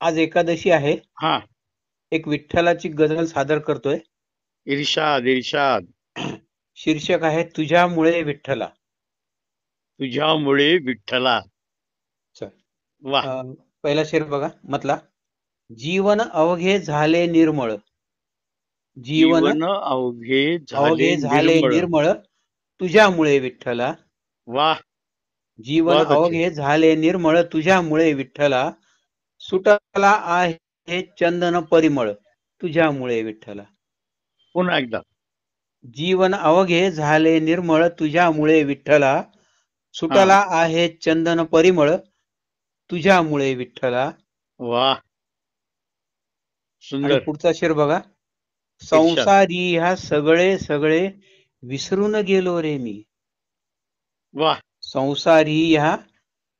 आज एकादशी आहे. हा. एक विठ्ठलाची गझल सादर करतोय. इर्षाद इर्षाद. शीर्षक आहे तुझ्यामुळे विठ्ठला. तुझ्यामुळे विठ्ठला. चल. वाह. पहिला शेर बघा म्हटला, जीवन अवघे झाले निर्मळ. जीवन जीवन अवघे झाले अवघे झाले निर्मळ. निर्मळ तुझ्यामुळे विठ्ठला. वाह. जीवन बहुत अच्छे. अवघे झाले निर्मळ तुझ्यामुळे विठ्ठला. सुटला आहे चंदन परिमळ तुझ्यामुळे विठ्ठला. पुन्हा एकदा. जीवन अवघे झाले निर्मळ तुझ्यामुळे विठ्ठला. हा. सुटला आहे चंदन परिमळ तुझ्यामुळे विठ्ठला. वाह. आणि सुंदर. पुढचा शेर बघा, इर्षाद. संसारी ह्या सगळे सगळे विसरून गेलो रे मी. वाह. संसारी ह्या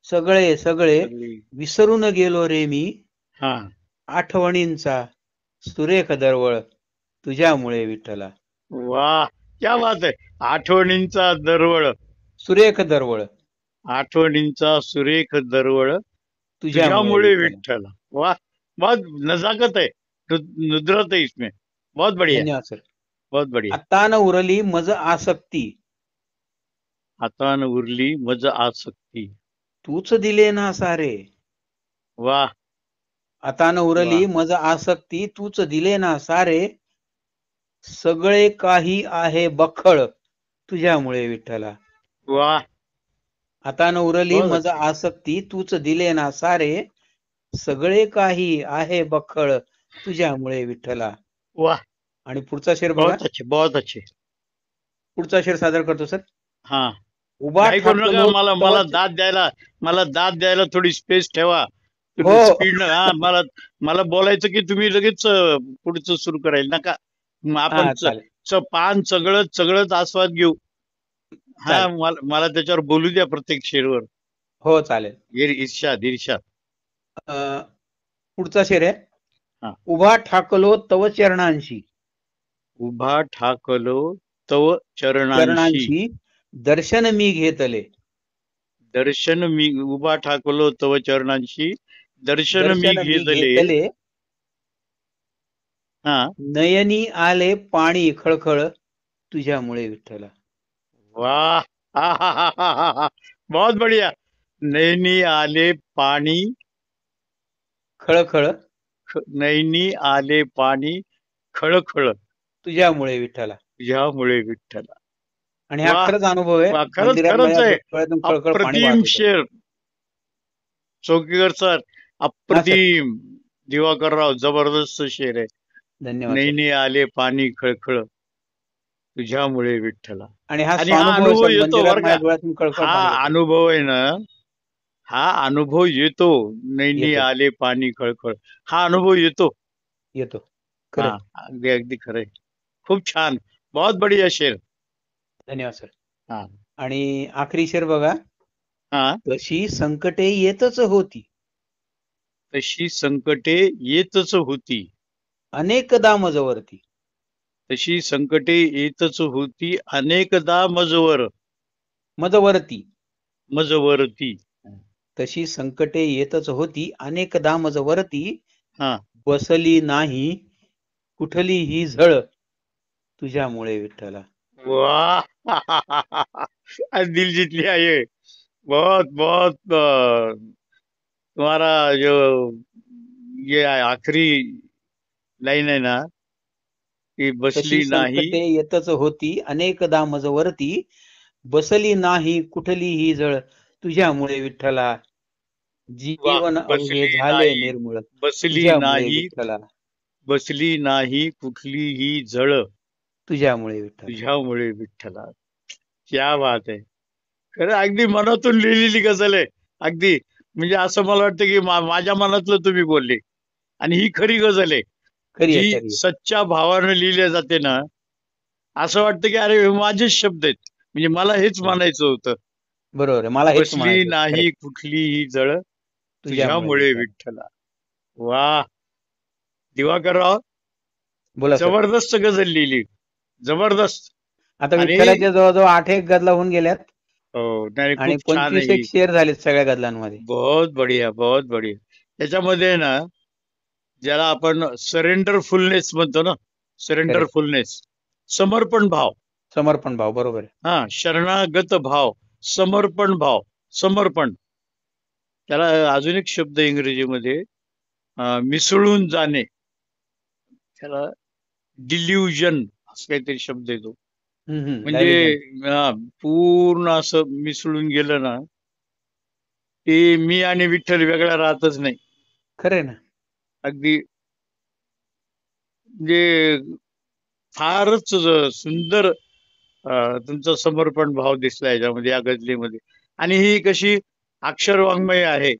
सगळे सगळे सगळी. विसरून गेलो रे मी. हा. आठवणींचा सुरेख दरवळ तुझ्यामुळे विठ्ठला. वाह. क्या बात आहे. आठवणींचा दरवळ. सुरेख दरवळ आठवणींचा सुरेख दरवळ तुझ्यामुळे तुझ्यामुळे विठ्ठला. विठ्ठला. वाह. बहुत नजाकत है. नुदरत है इसमें. बहुत बढ़िया. धन्यवाद सर. बहुत बढ़िया. आता न उरली मज आसक्ती. आता न उरली मज आसक्ती. तूच दिले ना सारे. वाह. आता न उरली वाह. मज आसक्ती तूच दिले ना सारे. सगळे काही आहे बखळ तुझ्यामुळे विठ्ठला. वाह. आता न उरली बहुत मज अच्छे. आसक्ती तूच दिले ना सारे. सगळे काही आहे बखळ तुझ्यामुळे विठ्ठला. वाह. आणि पुढचा शेर बघा. बहुत अच्छे. बहुत अच्छे. पुढचा शेर सादर करतो सर. हा. उभा काही करू नका. ठाकलो मला मला तवच. दाद द्यायला थोडी स्पेस ठेवा. हो. स्पीड. हा. मला मला बोलायचं की तुम्ही लगेच पुढचं सुरू करायला नका. मग आपण हा चालेल पान चगळत चगळत आस्वाद घेऊ. हा. चालेल. मला त्याच्यावर बोलू द्या प्रत्येक शेरवर. हो चालेल. इर्षाद इर्षाद. पुढचा शेर आहे, हा. उभा ठाकलो तव चरणांशी. उभा ठाकलो तव चरणांशी. चरणांशी दर्शन मी घेतले. दर्शन मी. उभा ठाकलो तव चरणांशी दर्शन मी दर्शन मी घेतले. घेतले. हा. नयनी आले पाणी खळखळ तुझ्यामुळे विठ्ठला. वाह. हा हा हा हा हा हा. बहुत बढ़िया. नैनी आले पाणी खळखळ नैनी आले पाणी खळखळ तुझ्यामुळे विठ्ठला. यामुळे विठ्ठला. आणि हा वाह. खरंच अनुभव आहे. वाह. खरंच मंदिरामध्ये खरंच आहे. डोळ्यातून खळखळ पाणी वाहत अप्रतिम होतं. शेर. चौकीकर सर. हा सर. अप्रतिम. दिवाकरराव जबरदस्त शेर आहे. धन्यवाद सर. नैनी आले पाणी खळखळ तुझ्यामुळे विठ्ठला. आणि हा आणि हा स्वानुभव आहे अनुभव सर. येतो मंदिरात बर माझ्या का. डोळ्यातून खळखळ हा पाणी येतं. अनुभव आहे ना. हा अनुभव येतो. नैनी येतो आले पाणी खळखळ. हा अनुभव येतो. येतो हा. खरंय. अगदी अगदी खरंय. खूप छान. बहुत बढ़िया शेर. धन्यवाद सर. हा. आणि आखरी शेर बघा, हा. तशी संकटे येतच होती. तशी संकटे येतच होती. अनेकदा मजवरती. तशी संकटे येतच होती अनेकदा मजवर. मजवरती. मजवरती. तशी संकटे येतच होती अनेकदा मजवरती. हा. बसली नाही कुठली ही झळ तुझ्यामुळे विठ्ठला. वाह. आज दिल जीत लिया ये. बहुत बहुत तुम्हारा जो ये आखिरी लाइन है ना की तशी बसली नाही. संकटे येतच होती अनेकदा मजवरती. बसली नाही कुठली ही झळ तुझ्यामुळे विठ्ठला. वाह. जीवन अवघे बसली झाले नाही. निर्मळ बसली तुझ्यामुळे नाही. विठ्ठला. बसली नाही कुठलीही झळ तुझ्यामुळे विठ्ठला. तुझ्यामुळे विठ्ठला. क्या बात आहे. खरं अगदी मनातून लिहिलेली गझल आहे. अगदी म्हणजे असं मला वाटतं की माझ्या मनातलं तुम्ही बोलले. आणि ही खरी गझल आहे. खरी आहे जी खरी आहे. सच्च्या भावानं लिहिल्या जाते ना. असं वाटतं की अरे हे माझेच शब्द आहेत. म्हणजे मला हेच म्हणायचं होतं. बरोबर आहे. मला हेच बसली म्हणायचं होतं. खरं नाही कुठलीही झळ तुझ्यामुळे तुझ्यामुळे विठ्ठला. विठ्ठला. वा. दिवाकरराव बोला सर. जबरदस्त गझल लिहिली. जबरदस्त. आता आणि विठ्ठलाच्या जवळजवळ 8 गजला होऊन गेल्यात. हो. नाही आणि खूप छान आहे 25 ही. शेर झालेत सगळ्या गजलांमध्ये. बहुत बढ़िया. बहुत बढ़िया. याच्यामध्ये आहे ना, ज्याला आपण सरेंडरफुलनेस म्हणतो ना, करेक्ट. सरेंडरफुलनेस, समर्पण भाव. समर्पण भाव, बरोबर आहे. हा, शरणागत भाव, समर्पण भाव, समर्पण. त्याला अजून एक शब्द इंग्रजीमध्ये मिसळून जाणे, त्याला डिल्युजन असं काहीतरी शब्द येतो. म्हणजे डायलिजन. पूर्ण असं मिसळून गेलं ना, ते मी आणि विठ्ठल वेगळा राहतच नाही. खरंय ना. अगदी म्हणजे फारच सुंदर तुमचा समर्पण भाव दिसला याच्यामध्ये, या गझलेमध्ये. आणि ही कशी अक्षर वाङ्मय आहे,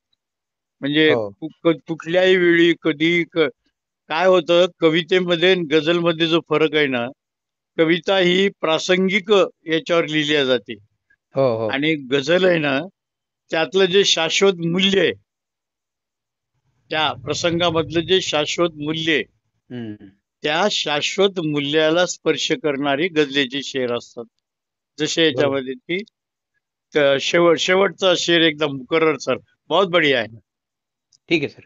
म्हणजे हो. कुठल्याही वेळी कधी काय होतं कवितेमध्ये आणि गझलमध्ये जो फरक आहे ना, कविता ही प्रासंगिक याच्यावर लिहिली जाते, हो. हो. आणि गझल आहे ना, त्यातलं जे शाश्वत मूल्य आहे, त्या प्रसंगामधलं जे शाश्वत मूल्य आहे, हम्म. त्या शाश्वत मूल्याला स्पर्श करणारी गझलेचे शेर असतात. जसे बरोबर. याच्यामध्ये ती शेवटचा शेर एकदम मुकर्रर सर, बहुत बढ़िया है. ठीक आहे सर.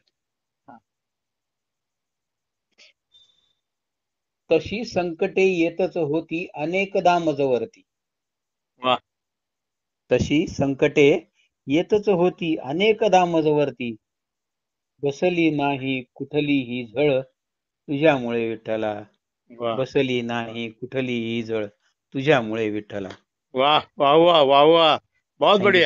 तशी संकटे येतच होती अनेकदा मजवरती. वाह. तशी संकटे येतच होती अनेकदा मजवरती. बसली नाही कुठली ही झळ तुझ्यामुळे विठ्ठला. वाह. बसली नाही कुठली ही झळ तुझ्यामुळे विठ्ठला. वाह वाह वाह वाह वाह, बहुत थँक्यू. बढ़िया.